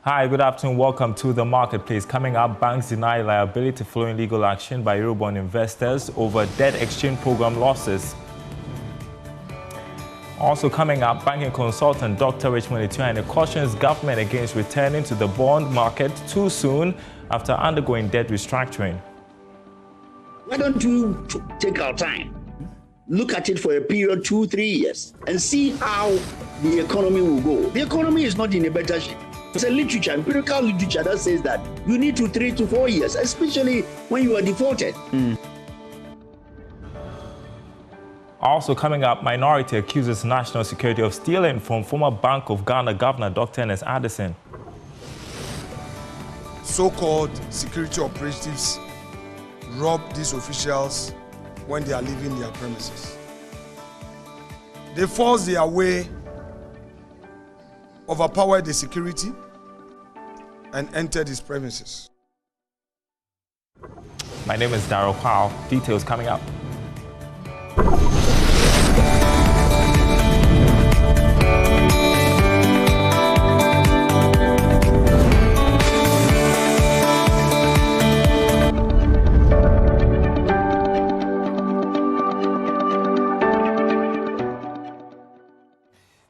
Hi, good afternoon. Welcome to the marketplace. Coming up, banks deny liability following legal action by Eurobond investors over debt exchange program losses. Also coming up, banking consultant Dr. Richmond Ituane cautions government against returning to the bond market too soon after undergoing debt restructuring. Why don't we take our time, look at it for a period 2-3 years, and see how the economy will go? The economy is not in a better shape. There's a literature, empirical literature that says that you need 3 to 4 years, especially when you are defaulted. Also coming up, minority accuses national security of stealing from former Bank of Ghana Governor Dr. Ernest Addison. So-called security operatives rob these officials when they are leaving their premises. They force their way, overpower the security, and enter these premises. My name is Darryl Powell. Details coming up.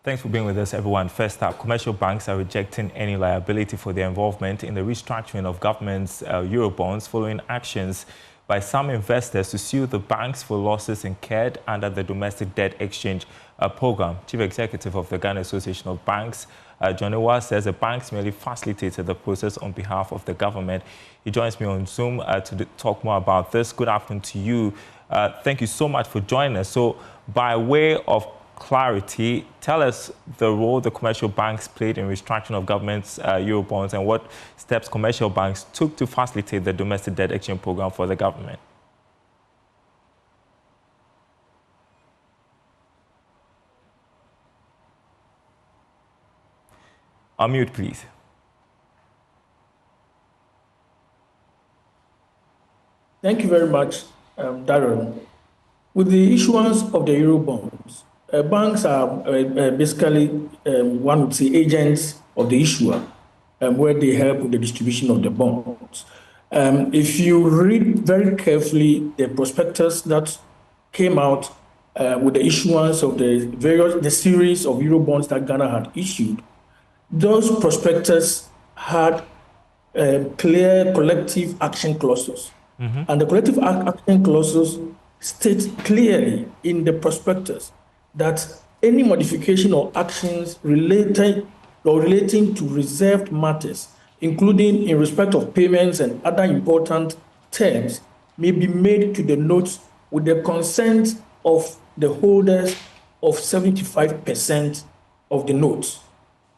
Thanks for being with us, everyone. First up, commercial banks are rejecting any liability for their involvement in the restructuring of government's Eurobonds following actions by some investors to sue the banks for losses incurred under the domestic debt exchange program. Chief Executive of the Ghana Association of Banks, John Ewa, says the banks merely facilitated the process on behalf of the government. He joins me on Zoom to talk more about this. Good afternoon to you. Thank you so much for joining us. So, by way of clarity, tell us the role the commercial banks played in restructuring of government's Eurobonds and what steps commercial banks took to facilitate the domestic debt exchange program for the government. Unmute, please. Thank you very much, Darren. With the issuance of the Eurobonds, banks are basically, one would say, agents of the issuer, where they help with the distribution of the bonds. If you read very carefully the prospectus that came out with the issuance of the series of Eurobonds that Ghana had issued, those prospectus had clear collective action clauses. And the collective action clauses state clearly in the prospectus that any modification or actions relating to reserved matters, including in respect of payments and other important terms, may be made to the notes with the consent of the holders of 75% of the notes.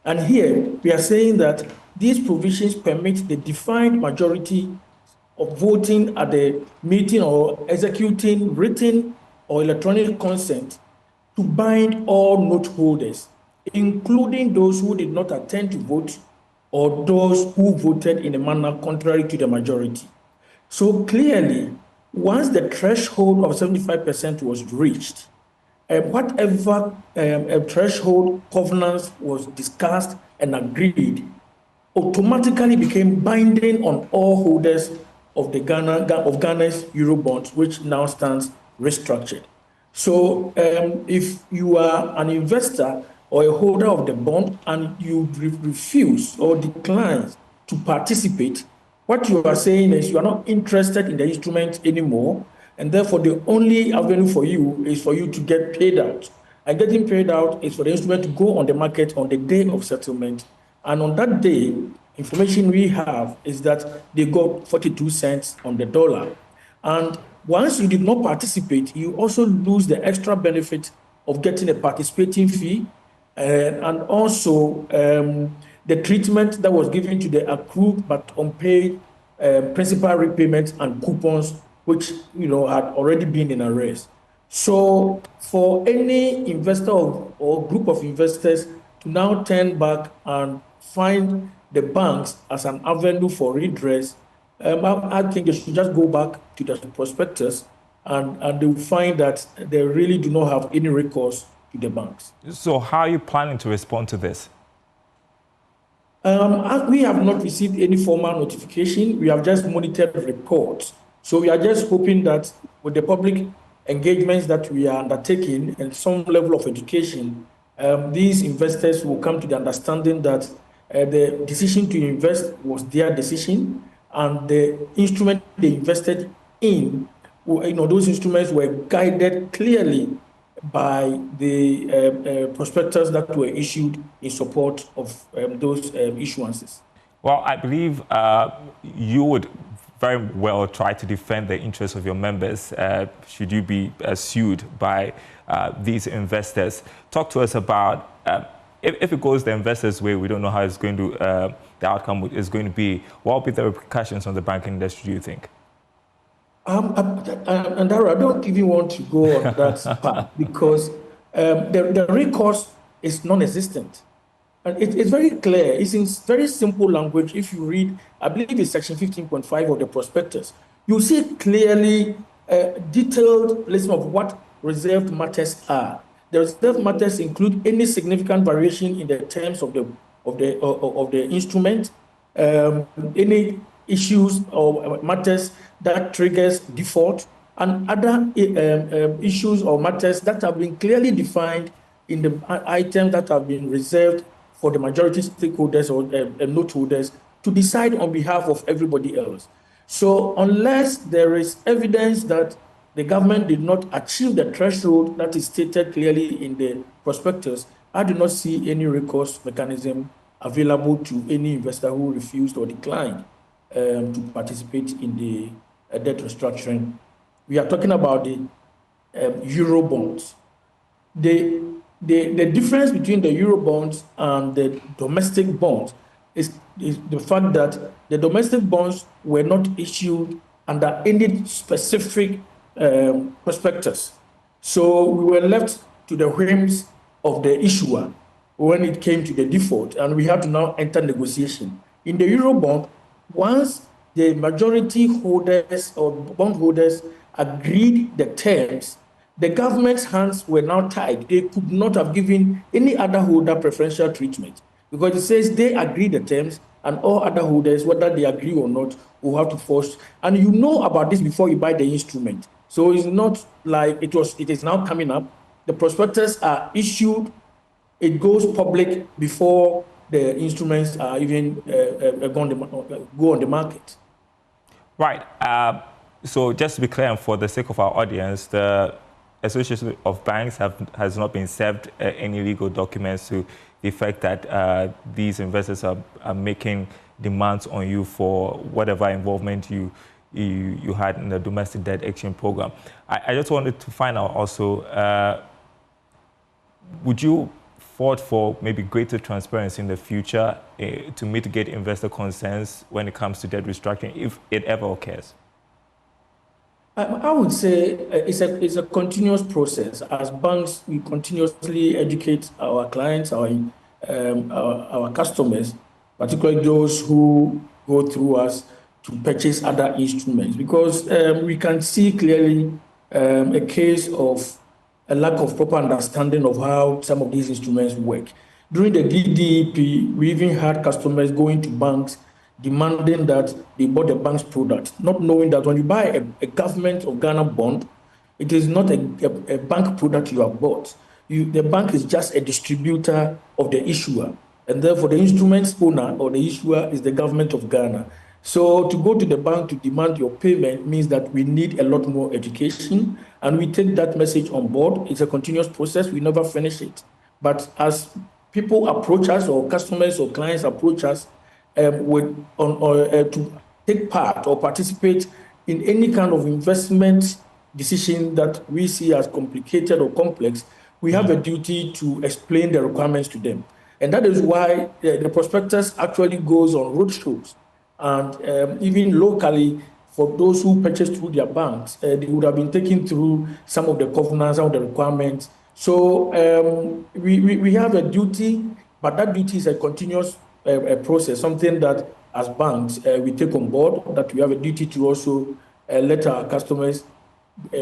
And here we are saying that these provisions permit the defined majority of voting at the meeting or executing written or electronic consent to bind all note holders, including those who did not attend to vote or those who voted in a manner contrary to the majority. So clearly, once the threshold of 75% was reached, whatever threshold covenants was discussed and agreed automatically became binding on all holders of Ghana's Eurobonds, which now stands restructured. So if you are an investor or a holder of the bond and you refuse or decline to participate, what you are saying is you are not interested in the instrument anymore, and therefore the only avenue for you is for you to get paid out. And getting paid out is for the instrument to go on the market on the day of settlement. And on that day, information we have is that they got 42 cents on the dollar. And once you did not participate, you also lose the extra benefit of getting a participating fee and also the treatment that was given to the accrued but unpaid principal repayments and coupons, which had already been in arrears. So for any investor or group of investors to now turn back and find the banks as an avenue for redress, I think they should just go back to the prospectus and they will find that they really do not have any recourse to the banks. So how are you planning to respond to this? We have not received any formal notification. We have just monitored reports. So we are just hoping that with the public engagements that we are undertaking and some level of education, these investors will come to the understanding that the decision to invest was their decision, and the instrument they invested in, those instruments were guided clearly by the prospectus that were issued in support of those issuances. Well, I believe you would very well try to defend the interests of your members should you be sued by these investors. Talk to us about, if it goes the investors' way, we don't know how it's going to, the outcome is going to be. What will be the repercussions on the banking industry, do you think? And I don't even want to go on that path because the recourse is non-existent. And it's very clear. It's in very simple language. If you read, I believe it's section 15.5 of the prospectus, you see clearly detailed list of what reserved matters are. The reserved matters include any significant variation in the terms of the instrument, any issues or matters that triggers default, and other issues or matters that have been clearly defined in the items that have been reserved for the majority stakeholders or note holders to decide on behalf of everybody else. So unless there is evidence that the government did not achieve the threshold that is stated clearly in the prospectus, I do not see any recourse mechanism available to any investor who refused or declined to participate in the debt restructuring. We are talking about the Euro bonds. The difference between the Euro bonds and the domestic bonds is the fact that the domestic bonds were not issued under any specific prospectus. So we were left to the whims of the issuer when it came to the default, and we had to now enter negotiation. In the Euro bond, once the majority holders or bondholders agreed the terms, the government's hands were now tied. They could not have given any other holder preferential treatment because it says they agree the terms and all other holders, whether they agree or not, will have to force. And you know about this before you buy the instrument. So it's not like it is now coming up. The prospectus are issued, it goes public before the instruments are even go on the market. Right. So just to be clear, and for the sake of our audience, the Association of Banks has not been served any legal documents to the effect that these investors are making demands on you for whatever involvement you had in the domestic debt exchange program. I just wanted to find out also, would you fought for maybe greater transparency in the future to mitigate investor concerns when it comes to debt restructuring, if it ever occurs? I would say it's a continuous process. As banks, we continuously educate our clients, our customers, particularly those who go through us to purchase other instruments, because we can see clearly a case of a lack of proper understanding of how some of these instruments work. During the DDEP, we even had customers going to banks demanding that they bought the bank's product, not knowing that when you buy a government of Ghana bond, it is not a bank product you have bought. The bank is just a distributor of the issuer, and therefore the instrument's owner or the issuer is the government of Ghana. So to go to the bank to demand your payment means that we need a lot more education, and we take that message on board. It's a continuous process. We never finish it. But as people approach us, or customers or clients approach us to take part or participate in any kind of investment decision that we see as complicated or complex, we have a duty to explain the requirements to them. And that is why the prospectus actually goes on roadshows. And even locally, for those who purchase through their banks, they would have been taken through some of the covenants, some of the requirements. So we have a duty, but that duty is a continuous process, something that as banks we take on board, that we have a duty to also let our customers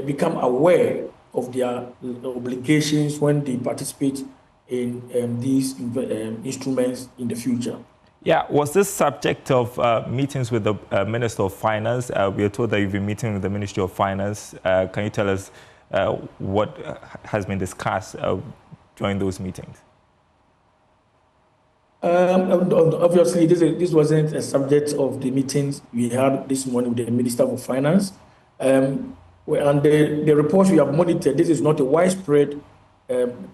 become aware of their obligations when they participate in these instruments in the future. Yeah, was this subject of meetings with the Minister of Finance? We are told that you've been meeting with the Ministry of Finance. Can you tell us what has been discussed during those meetings? Obviously, this wasn't a subject of the meetings we had this morning with the Minister of Finance. And the reports we have monitored, this is not a widespread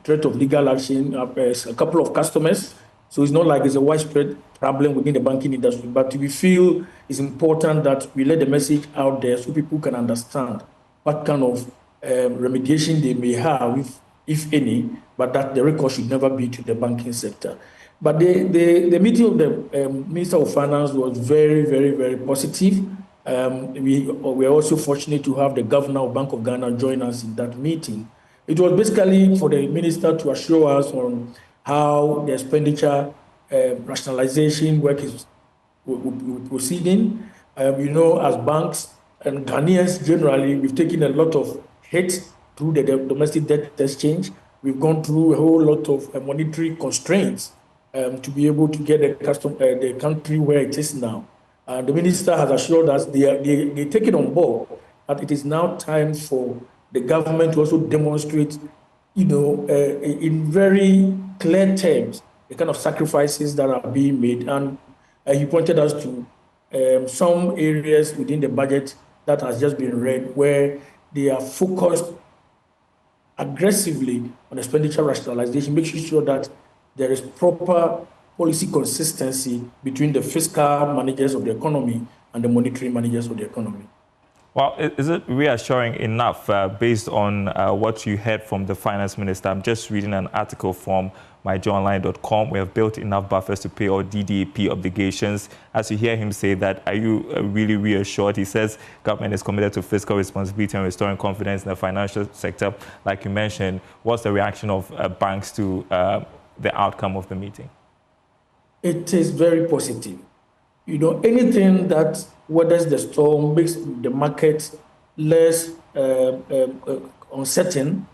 threat of legal action. A couple of customers, so it's not like it's a widespread problem within the banking industry. But we feel it's important that we let the message out there so people can understand what kind of remediation they may have, if any, but that the record should never be to the banking sector. But the meeting of the Minister of Finance was very, very, very positive. We were also fortunate to have the Governor of Bank of Ghana join us in that meeting. It was basically for the Minister to assure us on how the expenditure rationalization work is proceeding. As banks and Ghanaians generally, we've taken a lot of hits through the domestic debt exchange. We've gone through a whole lot of monetary constraints to be able to get the country where it is now. The minister has assured us they take it on board, that it is now time for the government to also demonstrate, in very clear terms, the kind of sacrifices that are being made. And he pointed us to some areas within the budget that has just been read where they are focused aggressively on expenditure rationalization, making sure that there is proper policy consistency between the fiscal managers of the economy and the monetary managers of the economy. Well, is it reassuring enough based on what you heard from the finance minister? I'm just reading an article from myjoyonline.com. We have built enough buffers to pay all DDEP obligations. As you hear him say that, are you really reassured? He says government is committed to fiscal responsibility and restoring confidence in the financial sector. Like you mentioned, what's the reaction of banks to the outcome of the meeting? It is very positive. Anything that weathers the storm, makes the market less uncertain,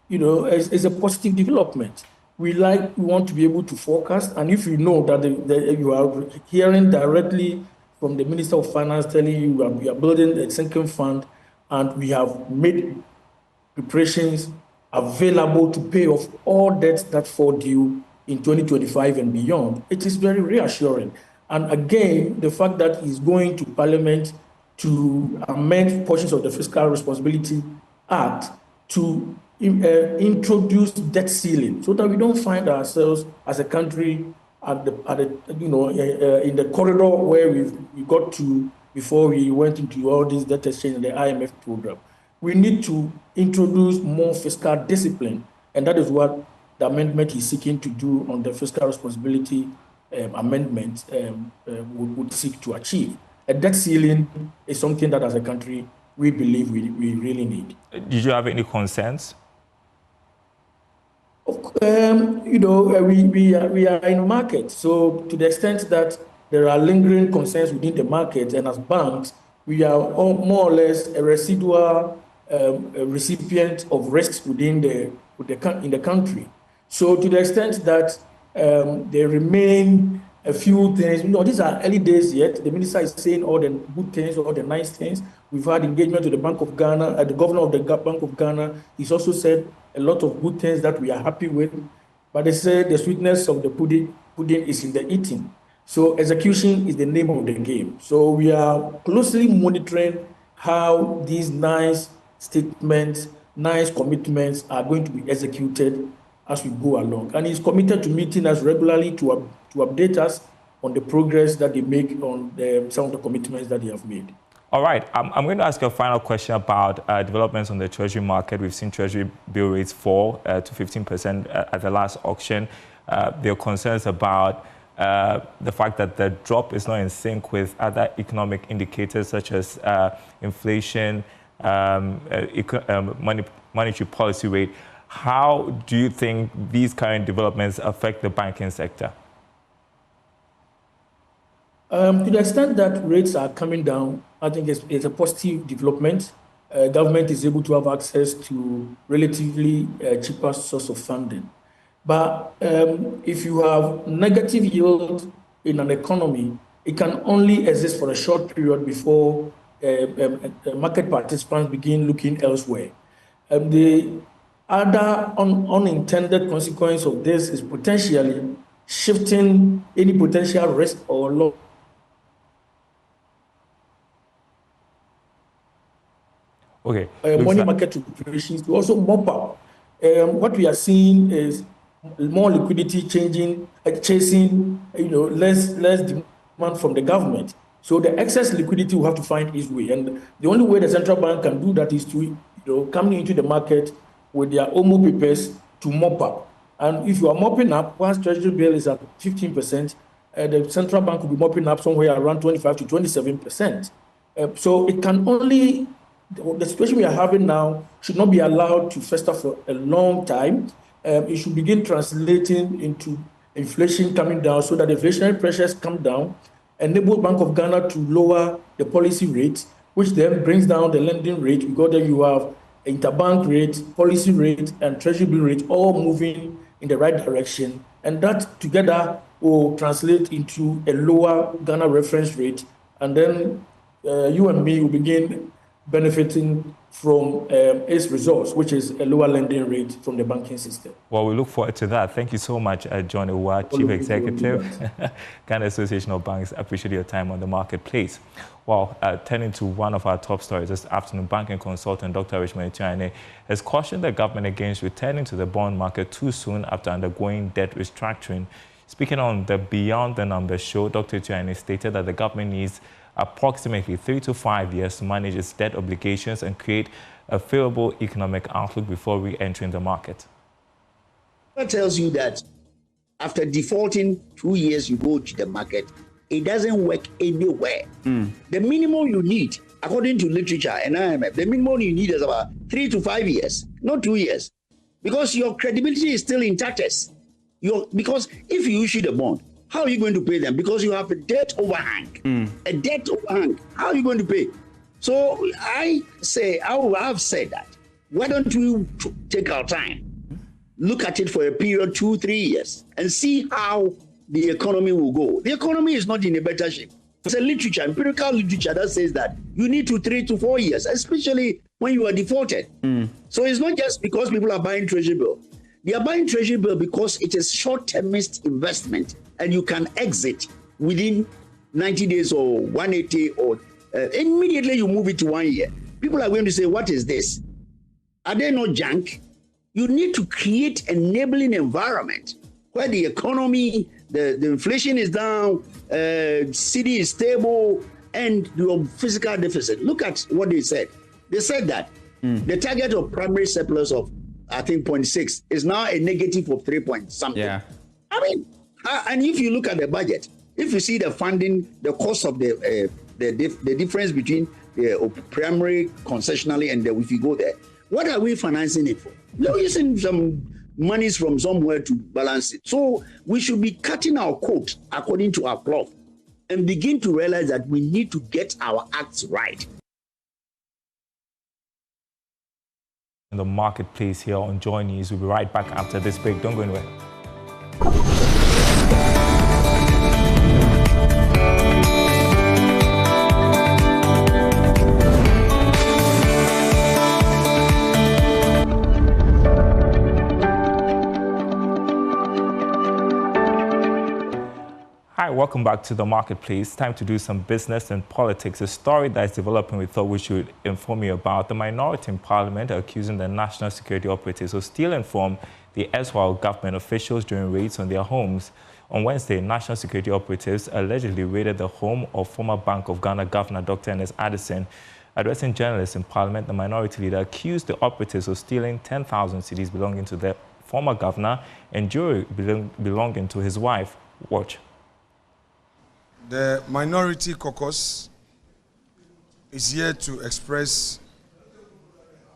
is a positive development. We want to be able to forecast, and if you know that you are hearing directly from the Minister of Finance telling you we are building a sinking fund, and we have made preparations available to pay off all debts that fall due in 2025 and beyond, it is very reassuring. And again, the fact that he's going to Parliament to amend portions of the Fiscal Responsibility Act to introduce debt ceiling, so that we don't find ourselves as a country in the corridor where we got to before we went into all this debt exchange and the IMF program. We need to introduce more fiscal discipline, and that is what the amendment is seeking to do on the fiscal responsibility amendment would seek to achieve. A debt ceiling is something that, as a country, we believe we really need. Did you have any concerns? We are in a market, so to the extent that there are lingering concerns within the market, and as banks, we are more or less a residual recipient of risks in the country. So to the extent that there remain a few things, these are early days yet. The minister is saying all the good things, all the nice things. We've had engagement with the Bank of Ghana, the governor of the Bank of Ghana. He's also said a lot of good things that we are happy with. But they say the sweetness of the pudding is in the eating. So execution is the name of the game. So we are closely monitoring how these nice statements, nice commitments are going to be executed as we go along. And he's committed to meeting us regularly to update us on the progress that they make on some of the commitments that they have made. All right. I'm going to ask you a final question about developments on the Treasury market. We've seen Treasury bill rates fall to 15% at the last auction. There are concerns about the fact that the drop is not in sync with other economic indicators such as inflation, monetary policy rate. How do you think these current developments affect the banking sector? To the extent that rates are coming down, I think it's a positive development. Government is able to have access to relatively cheaper source of funding. But if you have negative yield in an economy, it can only exist for a short period before market participants begin looking elsewhere. The other unintended consequence of this is potentially shifting any potential risk or loss. Okay. Money market operations to also mop up. What we are seeing is more liquidity chasing, less demand from the government. So the excess liquidity will have to find its way, and the only way the central bank can do that is to come into the market with their OMO papers to mop up. And if you are mopping up, once Treasury bill is at 15%, the central bank will be mopping up somewhere around 25 to 27%. So it can only, the situation we are having now should not be allowed to fester for a long time. It should begin translating into inflation coming down so that the inflationary pressures come down, enable Bank of Ghana to lower the policy rate, which then brings down the lending rate, because then you have interbank rate, policy rate, and treasury bill rate all moving in the right direction. And that together will translate into a lower Ghana reference rate. And then you and me will begin benefiting from its results, which is a lower lending rate from the banking system. Well, we look forward to that. Thank you so much, John Iwa, Chief Executive, Ghana Association of Banks. I appreciate your time on the marketplace. Well, turning to one of our top stories this afternoon, banking consultant Dr. Richmond Etienne has cautioned the government against returning to the bond market too soon after undergoing debt restructuring. Speaking on the Beyond the Numbers show, Dr. Etienne stated that the government needs approximately 3 to 5 years to manage its debt obligations and create a favorable economic outlook before re-entering the market. That tells you that after defaulting 2 years, you go to the market. It doesn't work anywhere. The minimum you need, according to literature and IMF, the minimum you need is about 3 to 5 years, not 2 years, because your credibility is still intact. Because if you issue the bond, how are you going to pay them? Because you have a debt overhang. A debt overhang. How are you going to pay? So I have said that. Why don't we take our time, look at it for a period 2-3 years, and see how the economy will go? The economy is not in a better shape. There's a literature, empirical literature, that says that you need 3 to 4 years, especially when you are defaulted. So it's not just because people are buying treasury bill. They are buying treasury bill because it is short-termist investment, and you can exit within 90 days or 180, or immediately you move it to 1 year. People are going to say, what is this? Are they not junk? You need to create an enabling environment where the economy, the inflation is down, city is stable, and your fiscal deficit. Look at what they said. They said that the target of primary surplus of, I think, 0.6 is now a negative of 3 point something. Yeah. I mean, and if you look at the budget, if you see the funding, the cost of the difference between the primary concessionally and if you go there, what are we financing it for? We're using some monies from somewhere to balance it. So we should be cutting our coat according to our cloth and begin to realize that we need to get our acts right. In the marketplace here on Joy News. We'll be right back after this break. Don't go anywhere. Hi, welcome back to the marketplace. Time to do some business and politics. A story that is developing we thought we should inform you about. The minority in parliament are accusing the national security operatives of stealing from the erstwhile government officials during raids on their homes. On Wednesday, national security operatives allegedly raided the home of former Bank of Ghana Governor Dr. Ernest Addison. Addressing journalists in parliament, the minority leader accused the operatives of stealing 10,000 cedis belonging to the former governor and jewelry belonging to his wife. Watch. The minority caucus is here to express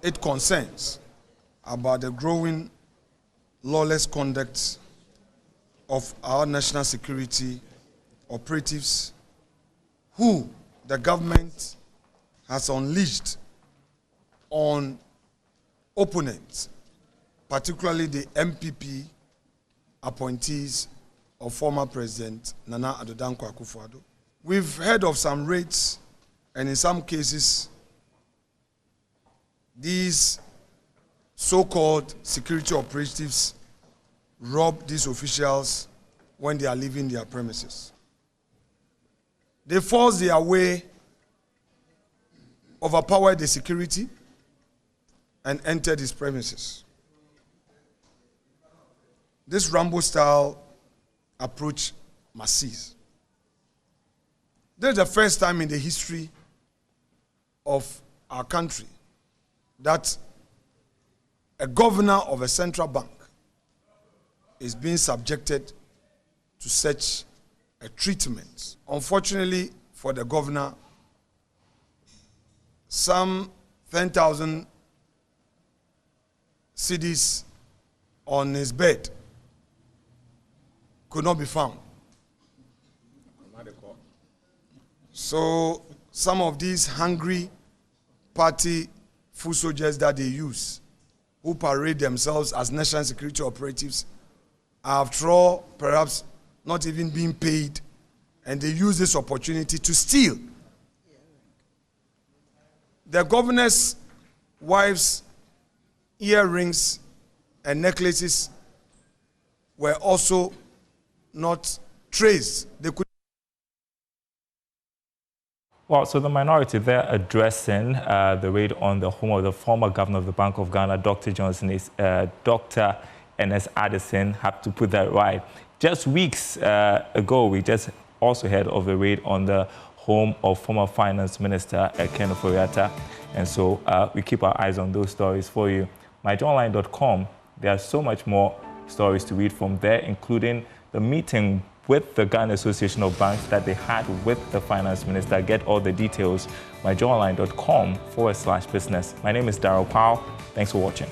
its concerns about the growing lawless conduct of our national security operatives who the government has unleashed on opponents, particularly the MPP appointees of former President Nana Addo Dankwa Akufo-Addo. We've heard of some raids, and in some cases, these so-called security operatives rob these officials when they are leaving their premises. They force their way, overpower the security, and enter these premises. This Rambo-style approach must cease. This is the first time in the history of our country that a governor of a central bank is being subjected to such a treatment. Unfortunately for the governor, some 10,000 cedis on his bed could not be found. So some of these hungry party foot soldiers that they use, who parade themselves as national security operatives, are after all perhaps not even being paid, and they use this opportunity to steal. The governor's wife's earrings and necklaces were also not traced. They could. Well, so the minority, they're addressing the raid on the home of the former governor of the Bank of Ghana, Dr. Johnson, is Dr. N.S. Addison, have to put that right. Just weeks ago, we just also heard of the raid on the home of former Finance Minister Ken Ofori-Atta. And so we keep our eyes on those stories for you. MyJournalline.com, there are so much more stories to read from there, including the meeting with the Ghana Association of Banks that they had with the Finance Minister. Get all the details, myjournalline.com/business. My name is Darryl Powell. Thanks for watching.